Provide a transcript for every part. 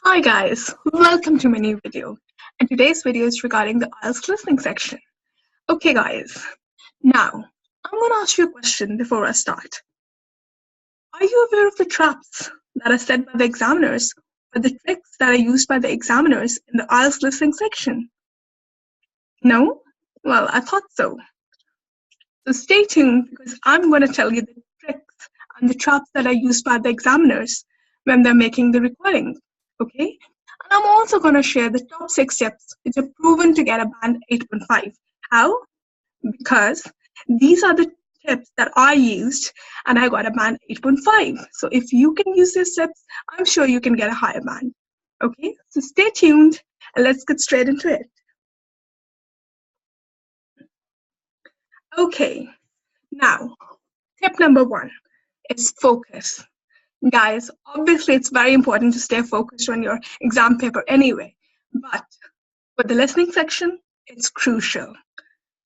Hi guys, welcome to my new video. And today's video is regarding the IELTS listening section. Okay guys, now I'm going to ask you a question before I start. Are you aware of the traps that are set by the examiners or the tricks that are used by the examiners in the IELTS listening section? No? Well, I thought so. So stay tuned because I'm going to tell you the tricks and the traps that are used by the examiners when they're making the recording. Okay? And I'm also going to share the top 6 tips which are proven to get a band 8.5. How? Because these are the tips that I used and I got a band 8.5. So if you can use these tips, I'm sure you can get a higher band. Okay? So stay tuned and let's get straight into it. Okay. Now, tip number 1 is focus. Guys, obviously it's very important to stay focused on your exam paper anyway, but for the listening section, it's crucial,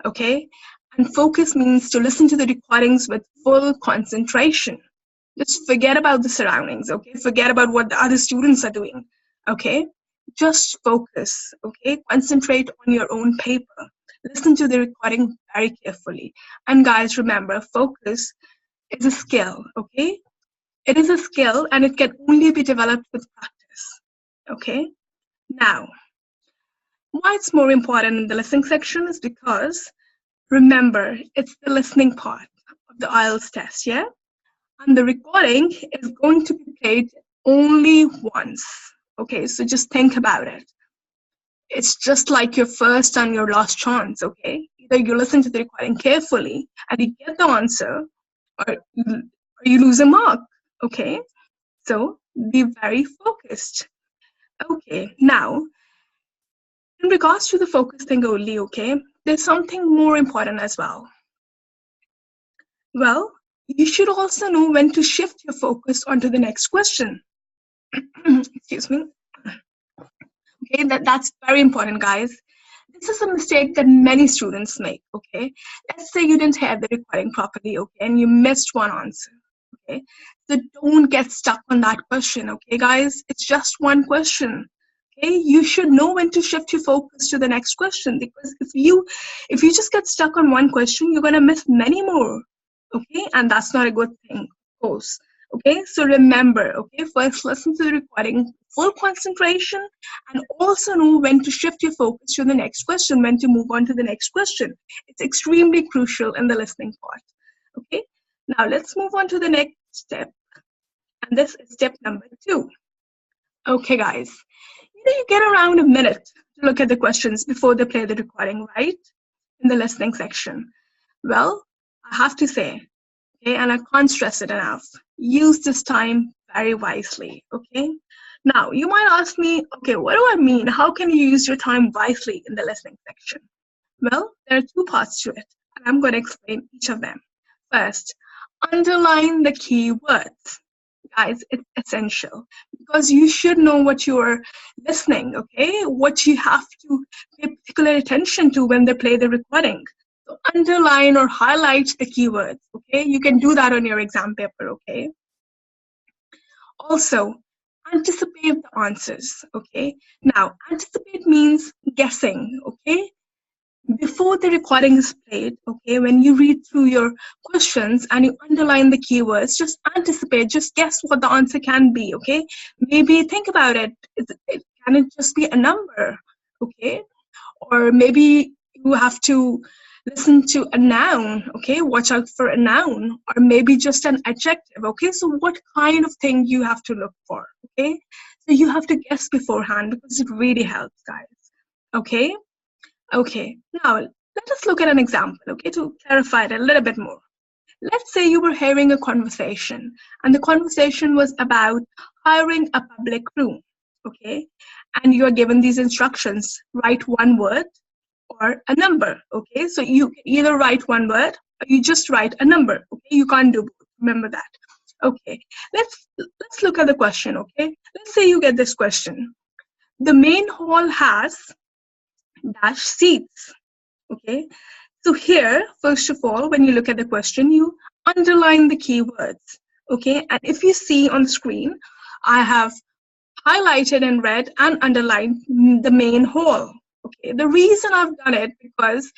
okay? And focus means to listen to the recordings with full concentration. Just forget about the surroundings, okay? Forget about what the other students are doing, okay? Just focus, okay? Concentrate on your own paper. Listen to the recording very carefully. And guys, remember, focus is a skill, okay? It is a skill and it can only be developed with practice, okay? Now, why it's more important in the listening section is because, remember, it's the listening part of the IELTS test, yeah? And the recording is going to be played only once, okay? So just think about it. It's just like your first and your last chance, okay? Either you listen to the recording carefully and you get the answer, or you lose a mark, okay? So be very focused. Okay, now, in regards to the focus thing only, okay, there's something more important as well. Well, you should also know when to shift your focus onto the next question. Excuse me. Okay, that's very important, guys. This is a mistake that many students make, okay? Let's say you didn't hear the recording properly, okay, and you missed one answer, okay? So don't get stuck on that question, okay, guys? It's just one question, okay? You should know when to shift your focus to the next question, because if you just get stuck on one question, you're going to miss many more, okay? And that's not a good thing, of course. Okay, so remember, okay, first listen to the recording, full concentration, and also know when to shift your focus to the next question, when to move on to the next question. It's extremely crucial in the listening part. Okay, now let's move on to the next step, and this is step number 2. Okay, guys, you get around a minute to look at the questions before they play the recording, right? In the listening section. Well, I have to say, okay, and I can't stress it enough, use this time very wisely, okay? Now, you might ask me, okay, what do I mean? How can you use your time wisely in the listening section? Well, there are 2 parts to it, and I'm going to explain each of them. First, underline the key words. Guys, it's essential because you should know what you're listening, okay? What you have to pay particular attention to when they play the recording. So underline or highlight the keywords, okay? You can do that on your exam paper, okay? Also, anticipate the answers, okay? Now, anticipate means guessing, okay? Before the recording is played, okay, when you read through your questions and you underline the keywords, just anticipate, just guess what the answer can be, okay? Maybe think about it. Can it just be a number, okay? Or maybe you have to listen to a noun, okay? Watch out for a noun, or maybe just an adjective, okay? So what kind of thing you have to look for, okay? So you have to guess beforehand because it really helps, guys, okay? Okay, now let us look at an example, okay, to clarify it a little bit more. Let's say you were hearing a conversation, and the conversation was about hiring a public room, okay? And you are given these instructions, write one word or a number, okay? So you can either write one word or you just write a number, okay? You can't do both, remember that. Okay, let's look at the question, okay? Let's say you get this question. The main hall has dash seats, okay? So here, first of all, when you look at the question, you underline the keywords, okay? And if you see on the screen, I have highlighted in red and underlined the main hall. Okay, the reason I've done it because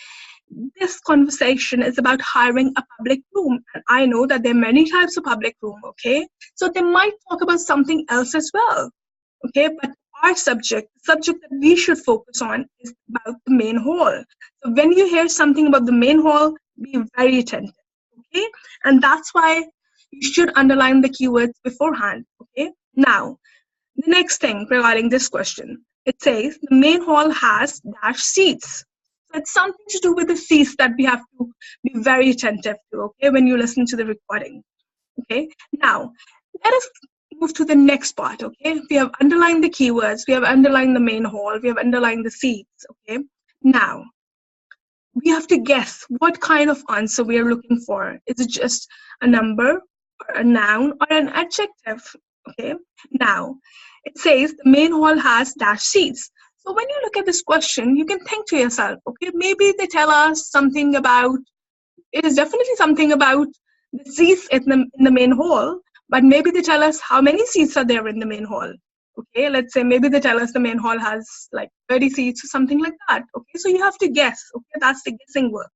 this conversation is about hiring a public room, and I know that there are many types of public room. Okay, so they might talk about something else as well. Okay, but our subject that we should focus on is about the main hall. So when you hear something about the main hall, be very attentive. Okay, and that's why you should underline the keywords beforehand. Okay, now the next thing regarding this question, it says the main hall has dash seats. So it's something to do with the seats that we have to be very attentive to, okay, when you listen to the recording. Okay, now let us move to the next part. Okay, we have underlined the keywords, we have underlined the main hall, we have underlined the seats. Okay, now we have to guess what kind of answer we are looking for. Is it just a number, or a noun, or an adjective? Okay, now it says the main hall has dash seats. So when you look at this question, you can think to yourself, okay, maybe they tell us something about, it is definitely something about the seats in the main hall, but maybe they tell us how many seats are there in the main hall. Okay, let's say maybe they tell us the main hall has like 30 seats or something like that. Okay, so you have to guess. Okay, that's the guessing work.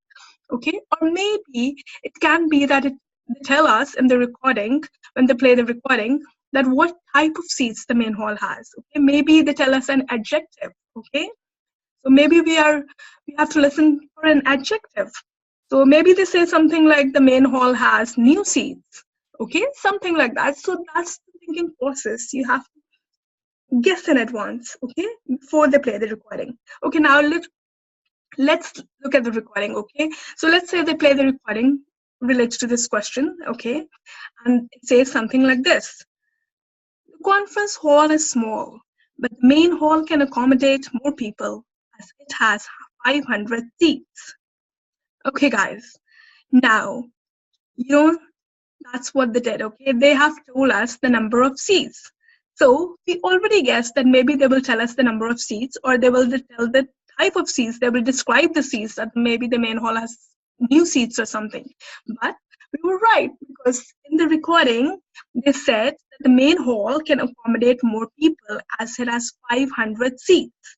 Okay, or maybe it can be that they tell us in the recording, when they play the recording, that what type of seats the main hall has. Okay, maybe they tell us an adjective. Okay, so maybe we have to listen for an adjective. So maybe they say something like the main hall has new seats. Okay, something like that. So that's the thinking process. You have to guess in advance, okay, before they play the recording. Okay, now let's look at the recording. Okay, so let's say they play the recording related to this question. Okay, and it says something like this: the conference hall is small, but the main hall can accommodate more people as it has 500 seats. Okay, guys, now you know that's what they did. Okay, they have told us the number of seats. So we already guessed that maybe they will tell us the number of seats, or they will tell the type of seats. They will describe the seats, that maybe the main hall has new seats or something. But we were right, because in the recording they said that the main hall can accommodate more people as it has 500 seats.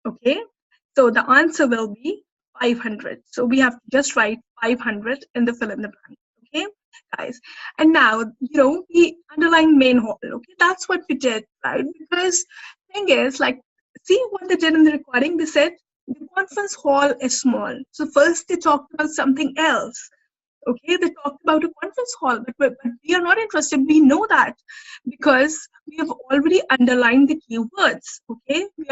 Okay, so the answer will be 500. So we have to just write 500 in the fill in the blank. Okay, guys, and now we underline main hall. Okay, that's what we did, right? Because thing is, like, see what they did in the recording. They said the conference hall is small. So first they talked about something else. Okay, they talked about a conference hall, but we are not interested. We know that because we have already underlined the keywords. Okay, we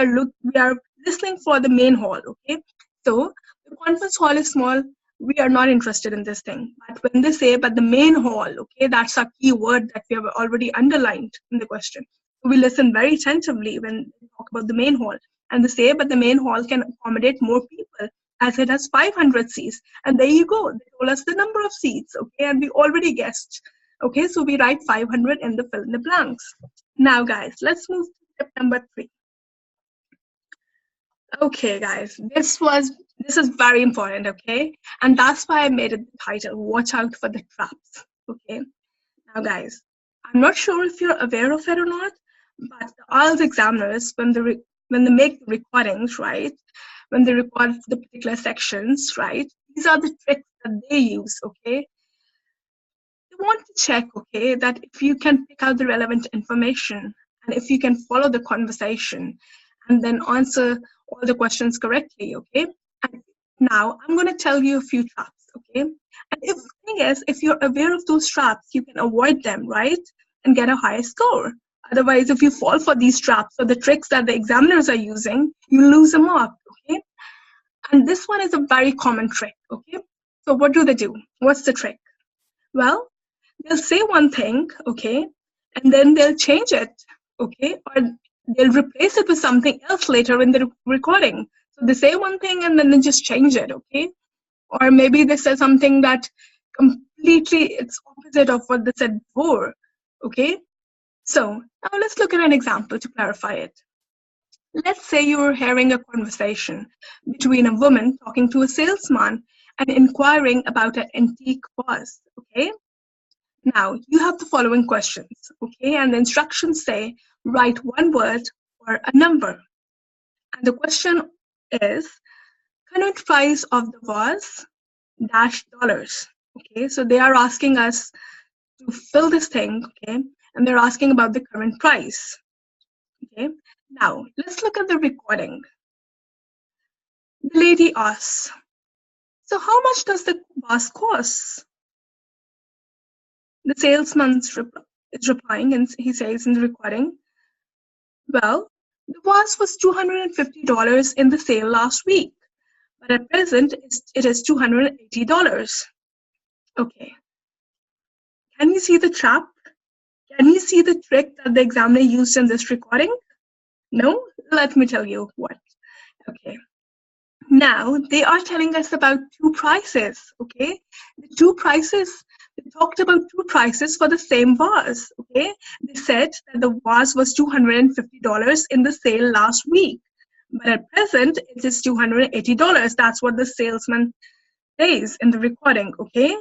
are listening for the main hall. Okay, so the conference hall is small. We are not interested in this thing. But when they say, but the main hall, okay, that's a key word that we have already underlined in the question. So we listen very attentively when they talk about the main hall. And they say, but the main hall can accommodate more people as it has 500 seats. And there you go. They told us the number of seats, okay, and we already guessed. Okay, so we write 500 in the fill in the blanks. Now, guys, let's move to step number 3. Okay, guys, this is very important, okay? And that's why I made it the title, Watch Out for the Traps, okay? Now, guys, I'm not sure if you're aware of it or not, but the IELTS examiners, when they make the recordings, right, when they record the particular sections, right, these are the tricks that they use, okay? They want to check, okay, that if you can pick out the relevant information and if you can follow the conversation and then answer all the questions correctly, okay? And now I'm going to tell you a few traps, okay? And if the thing is, if you're aware of those traps, you can avoid them, right? And get a higher score. Otherwise, if you fall for these traps or the tricks that the examiners are using, you lose a mark, okay? And this one is a very common trick, okay? So what do they do? What's the trick? Well, they'll say one thing, okay, and then they'll change it, okay, or they'll replace it with something else later in the recording. So they say one thing and then they just change it, okay? Or maybe they say something that completely it's opposite of what they said before, okay? So now let's look at an example to clarify it. Let's say you're hearing a conversation between a woman talking to a salesman and inquiring about an antique vase, okay? Now, you have the following questions, okay? And the instructions say, write one word or a number. And the question is, current price of the vase dash dollars, okay? So they are asking us to fill this thing, okay? And they're asking about the current price, okay? Now, let's look at the recording. The lady asks, so how much does the vase cost? The salesman is replying, and he says in the recording, well, the vase was $250 in the sale last week, but at present it is $280. Okay. Can you see the trap? Can you see the trick that the examiner used in this recording? No? Let me tell you what. Okay. Now, they are telling us about two prices, okay? The two prices, they talked about two prices for the same vase, okay? They said that the vase was $250 in the sale last week, but at present, it is $280. That's what the salesman says in the recording, okay?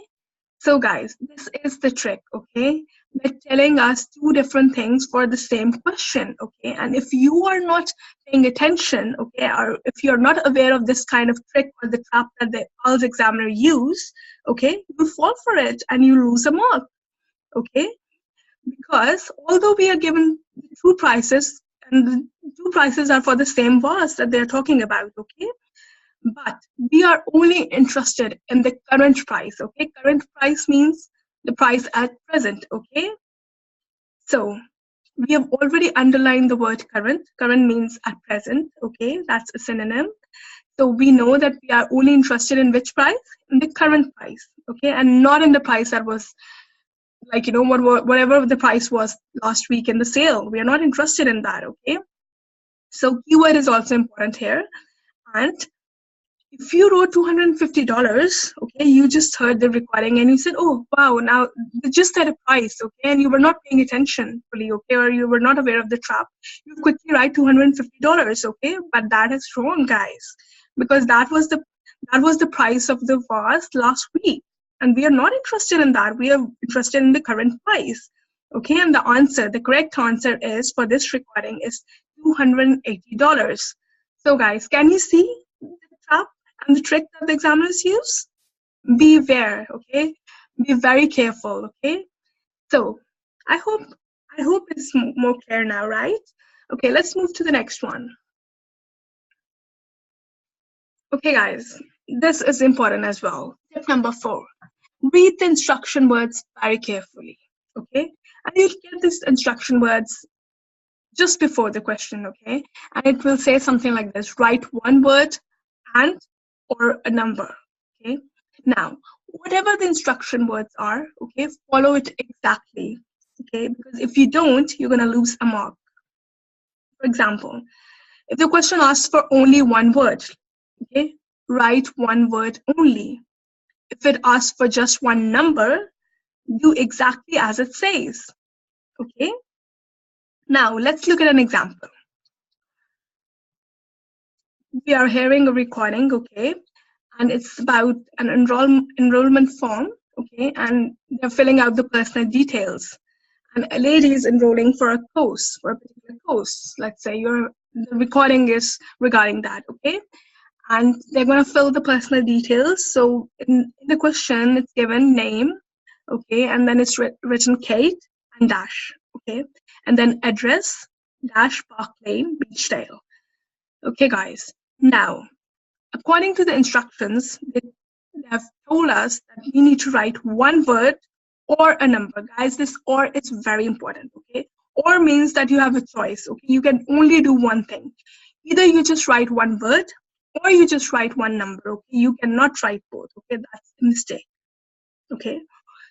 So guys, this is the trick, okay? They're telling us two different things for the same question, okay? And if you are not paying attention, okay, or if you're not aware of this kind of trick or the trap that the IELTS examiner use, okay, you fall for it and you lose a mark, okay? Because although we are given two prices, and the two prices are for the same vase that they're talking about, okay? But we are only interested in the current price, okay? Current price means the price at present, okay? So we have already underlined the word current. Current means at present, okay? That's a synonym. So we know that we are only interested in which price? In the current price, okay? And not in the price that was, like, you know, whatever the price was last week in the sale. We are not interested in that, okay? So keyword is also important here. And if you wrote $250, okay, you just heard the recording and you said, oh, wow, now they just said a price, okay, and you were not paying attention fully, okay, or you were not aware of the trap, you quickly write $250, okay, but that is wrong, guys, because that was the price of the vase last week, and we are not interested in that. We are interested in the current price, okay, and the correct answer is, for this recording, is $280. So, guys, can you see the trap and the trick that the examiners use? Beware, okay? Be very careful, okay? So I hope it's more clear now, right? Okay, let's move to the next one. Okay, guys, this is important as well. Tip number 4, read the instruction words very carefully, okay? And you'll get these instruction words just before the question, okay? And it will say something like this: write one word and or a number, okay? Now, whatever the instruction words are, okay, follow it exactly, okay? Because if you don't, you're gonna lose a mark. For example, if the question asks for only one word, okay, write one word only. If it asks for just one number, do exactly as it says, okay? Now, let's look at an example. We are hearing a recording, okay, and it's about an enrollment form, okay, and they're filling out the personal details. And a lady is enrolling for a course, for a particular course. Let's say the recording is regarding that, okay? And they're going to fill the personal details. So in the question, it's given name, okay, and then it's written Kate and dash, okay, and then address dash Park Lane, Beachdale. Okay, guys. Now, according to the instructions, they have told us that we need to write one word or a number. Guys, this or is very important, okay? Or means that you have a choice, okay? You can only do one thing. Either you just write one word or you just write one number, okay? You cannot write both, okay? That's a mistake, okay?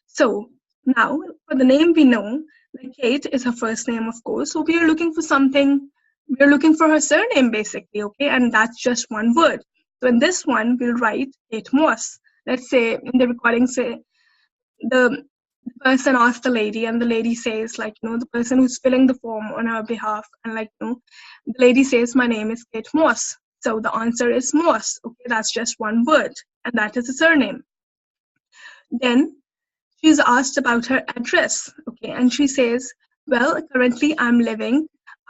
So now, for the name, we know that Kate is her first name, of course. So we are looking for something. We're looking for her surname, basically, okay? And that's just one word. So in this one, we'll write Kate Moss. Let's say in the recording, say the person asks the lady, and the lady says, like, you know, the person who's filling the form on her behalf, and like, you know, the lady says, my name is Kate Moss. So the answer is Moss, okay? That's just one word, and that is a surname. Then she's asked about her address, okay, and she says, well, currently I'm living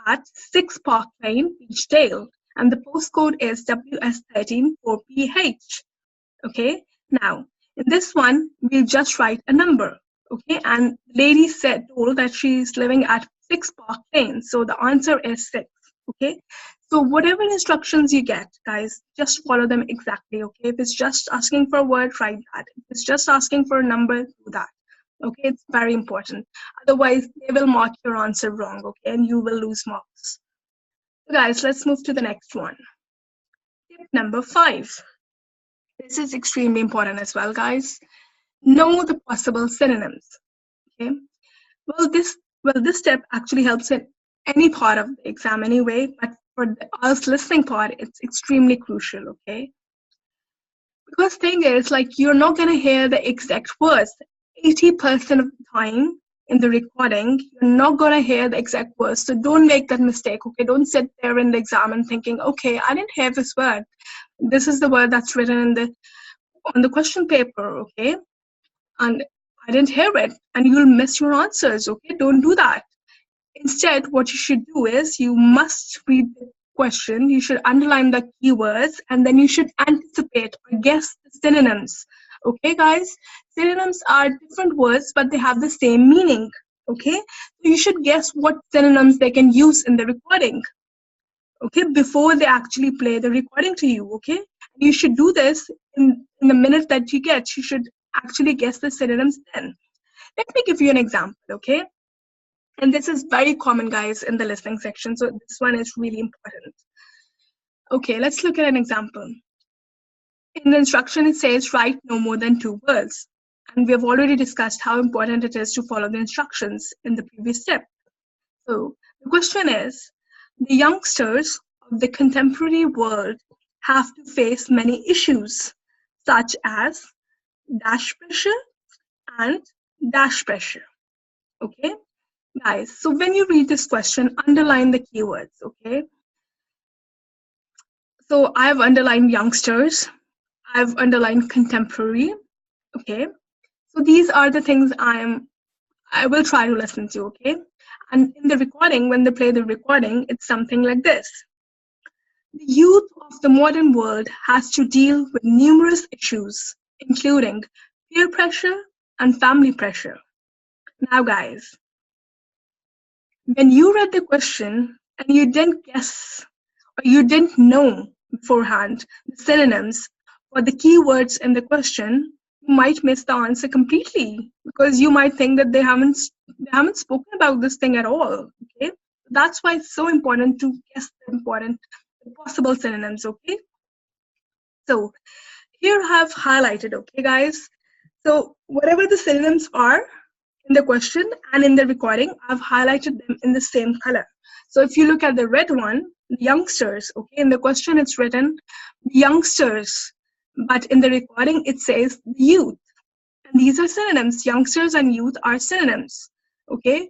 at 6 Park Lane, Beachdale, and the postcode is WS13 4PH, okay. Now, in this one, we'll just write a number, okay, and the lady told that she's living at 6 Park Lane, so the answer is 6, okay. So whatever instructions you get, guys, just follow them exactly, okay? If it's just asking for a word, write that. If it's just asking for a number, do that, okay? It's very important. Otherwise, they will mark your answer wrong, okay? And you will lose marks. So guys, let's move to the next one. Tip number 5. This is extremely important as well, guys. Know the possible synonyms, okay? Well, this step actually helps in any part of the exam anyway, but for the IELTS listening part, it's extremely crucial, okay? Because thing is, like, you're not gonna hear the exact words. 80% of the time in the recording, you're not gonna hear the exact words. So don't make that mistake, okay? Don't sit there in the exam and thinking, okay, I didn't hear this word. This is the word that's written on the question paper, okay? And I didn't hear it, and you'll miss your answers, okay? Don't do that. Instead, what you should do is you must read the question, you should underline the keywords, and then you should anticipate or guess the synonyms. Okay, guys? Synonyms are different words, but they have the same meaning. Okay? So you should guess what synonyms they can use in the recording. Okay, before they actually play the recording to you. Okay? You should do this in the minute that you get. You should actually guess the synonyms then. Let me give you an example, okay? And this is very common, guys, in the listening section. So this one is really important. Okay, let's look at an example. In the instruction, it says write no more than 2 words. And we have already discussed how important it is to follow the instructions in the previous step. So the question is, the youngsters of the contemporary world have to face many issues, such as dash pressure and dash pressure. Okay? Guys, so when you read this question, underline the keywords, okay? So I've underlined youngsters, I've underlined contemporary, okay? So these are the things I will try to listen to, okay? And in the recording, when they play the recording, it's something like this. The youth of the modern world has to deal with numerous issues, including peer pressure and family pressure. Now, guys, when you read the question and you didn't guess or you didn't know beforehand the synonyms or the keywords in the question, you might miss the answer completely because you might think that they haven't spoken about this thing at all. Okay, that's why it's so important to guess the possible synonyms. Okay, so here I have highlighted. Okay, guys. So whatever the synonyms are in the question and in the recording, I've highlighted them in the same color. So if you look at the red one, youngsters, okay, in the question it's written youngsters, but in the recording it says youth. And these are synonyms. Youngsters and youth are synonyms, okay?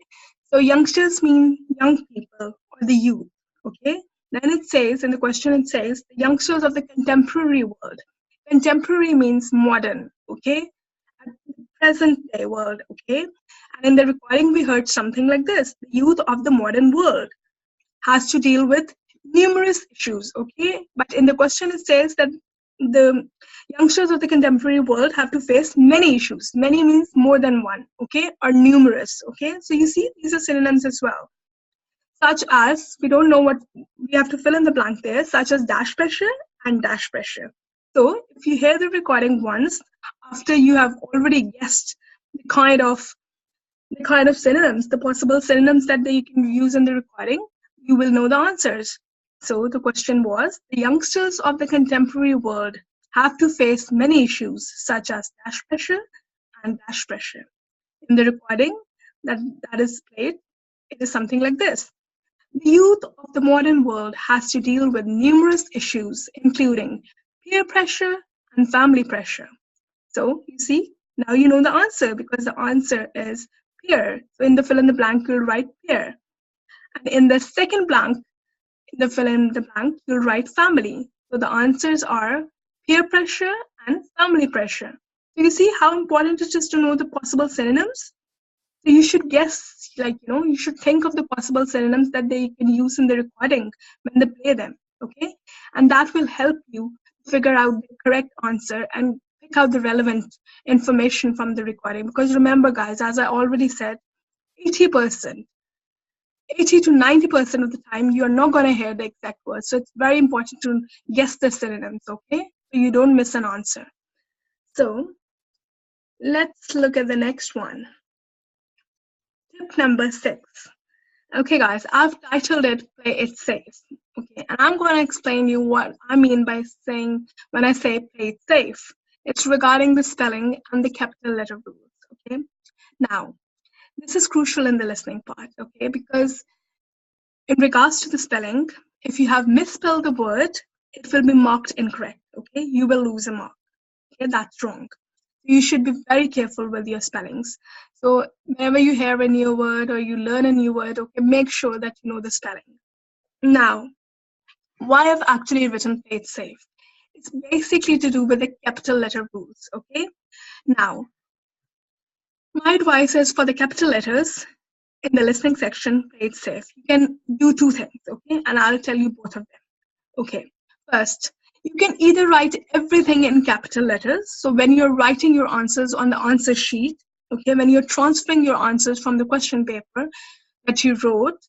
So youngsters mean young people or the youth, okay? Then it says, in the question it says, the youngsters of the contemporary world. Contemporary means modern, okay? Present day world, okay? And in the recording, we heard something like this. The youth of the modern world has to deal with numerous issues, okay? But in the question, it says that the youngsters of the contemporary world have to face many issues. Many means more than one, okay? Or numerous, okay? So you see, these are synonyms as well. Such as, we don't know what, we have to fill in the blank there, such as dash pressure and dash pressure. So if you hear the recording once, after you have already guessed the kind of synonyms, the possible synonyms that you can use in the recording, you will know the answers. So the question was, the youngsters of the contemporary world have to face many issues such as dash pressure and dash pressure. In the recording that is played, it is something like this. The youth of the modern world has to deal with numerous issues, including peer pressure and family pressure. So you see, now you know the answer because the answer is peer. So in the fill in the blank, you'll write peer. And in the second blank, in the fill in the blank, you'll write family. So the answers are peer pressure and family pressure. So you see how important it is to know the possible synonyms? So you should guess, like, you should think of the possible synonyms that they can use in the recording when they play them, okay? And that will help you figure out the correct answer and pick out the relevant information from the recording. Because remember, guys, as I already said, 80%, 80 to 90% of the time, you're not going to hear the exact words. So it's very important to guess the synonyms, okay? So you don't miss an answer. So let's look at the next one. Tip number 6. Okay, guys, I've titled it Play It Safe. Okay, and I'm going to explain you what I mean by saying when I say play it safe. It's regarding the spelling and the capital letter rules. Okay, now this is crucial in the listening part. Okay, because in regards to the spelling, if you have misspelled the word, it will be marked incorrect. Okay, you will lose a mark. Okay, that's wrong. You should be very careful with your spellings. So whenever you hear a new word or you learn a new word, okay, make sure that you know the spelling. Now, why I've actually written play it safe? It's basically to do with the capital letter rules, okay? Now, my advice is for the capital letters in the listening section, play it safe. You can do two things, okay? And I'll tell you both of them. Okay, first, you can either write everything in capital letters. So when you're writing your answers on the answer sheet, okay, when you're transferring your answers from the question paper that you wrote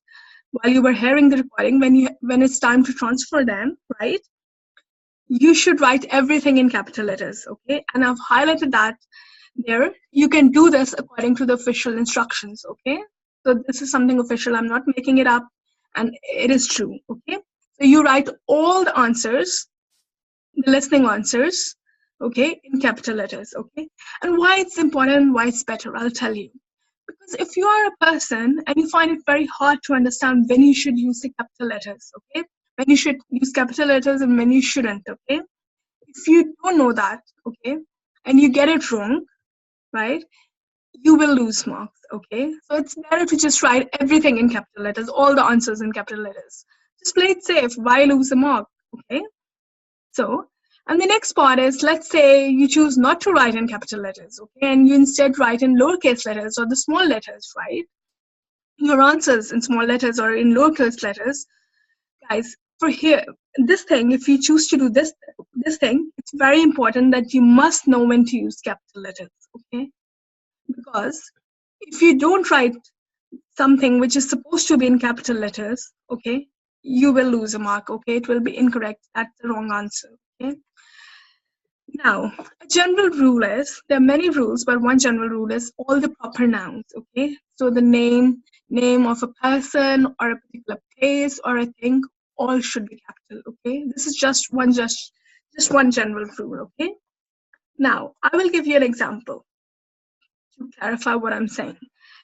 while you were hearing the recording, when it's time to transfer them, right, you should write everything in capital letters, okay? And I've highlighted that there. You can do this according to the official instructions, okay? So this is something official. I'm not making it up, and it is true, okay? So you write all the answers, the listening answers, okay, in capital letters, okay? And why it's important and why it's better, I'll tell you. Because if you are a person and you find it very hard to understand when you should use the capital letters, okay? When you should use capital letters and when you shouldn't, okay? If you don't know that, okay, and you get it wrong, right, you will lose marks, okay? So it's better to just write everything in capital letters, all the answers in capital letters. Just play it safe. Why lose a mark, okay? So, and the next part is, let's say you choose not to write in capital letters, okay, and you instead write in lowercase letters or the small letters, right? Your answers in small letters or in lowercase letters, guys. For here, this thing, if you choose to do this thing, it's very important that you must know when to use capital letters, okay? Because if you don't write something which is supposed to be in capital letters, okay, you will lose a mark, okay? It will be incorrect. That's the wrong answer, okay? Now, a general rule is, there are many rules, but one general rule is all the proper nouns, okay? So the name of a person or a particular place or a thing, all should be capital, okay? This is just one general rule, okay? Now, I will give you an example to clarify what I'm saying.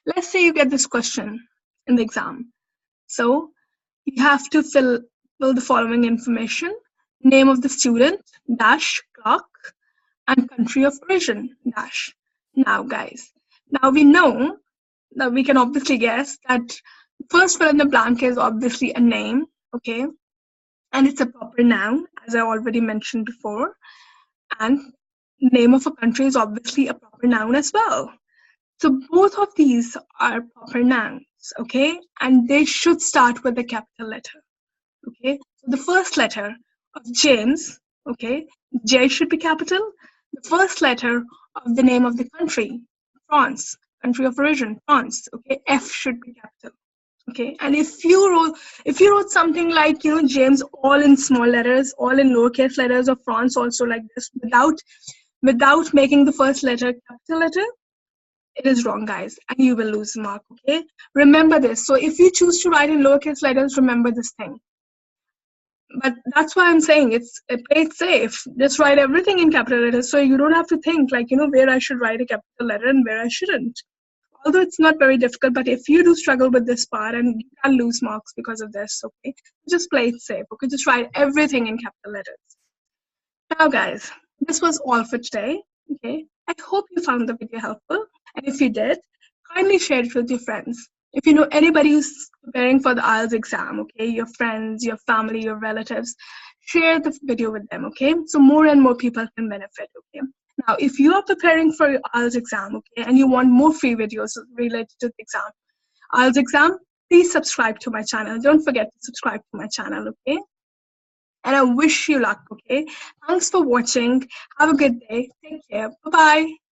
Let's say you get this question in the exam. So you have to fill the following information: name of the student, dash, clock, and country of origin, dash. Now, guys, now we know that we can obviously guess that first fill in the blank is obviously a name, okay? And it's a proper noun, as I already mentioned before. And name of a country is obviously a proper noun as well. So both of these are proper nouns, okay? And they should start with a capital letter, okay? So the first letter of James, okay, J should be capital. The first letter of the name of the country, France, country of origin, France, okay, F should be capital, okay? And if you wrote something like, James, all in small letters, all in lowercase letters, or France also like this, without making the first letter capital letter, it is wrong, guys, and you will lose the mark, okay? Remember this. So if you choose to write in lowercase letters, remember this thing. But that's why I'm saying play it safe. Just write everything in capital letters so you don't have to think like, where I should write a capital letter and where I shouldn't. Although it's not very difficult, but if you do struggle with this part and you can lose marks because of this, okay, just play it safe, okay? Just write everything in capital letters. Now, guys, this was all for today, okay? I hope you found the video helpful. And if you did, kindly share it with your friends. If you know anybody who's preparing for the IELTS exam, okay, your friends, your family, your relatives, share the video with them, okay? So more and more people can benefit, okay? Now, if you are preparing for your IELTS exam, okay, and you want more free videos related to the exam, IELTS exam, please subscribe to my channel. Don't forget to subscribe to my channel, okay? And I wish you luck, okay? Thanks for watching. Have a good day. Take care. Bye-bye.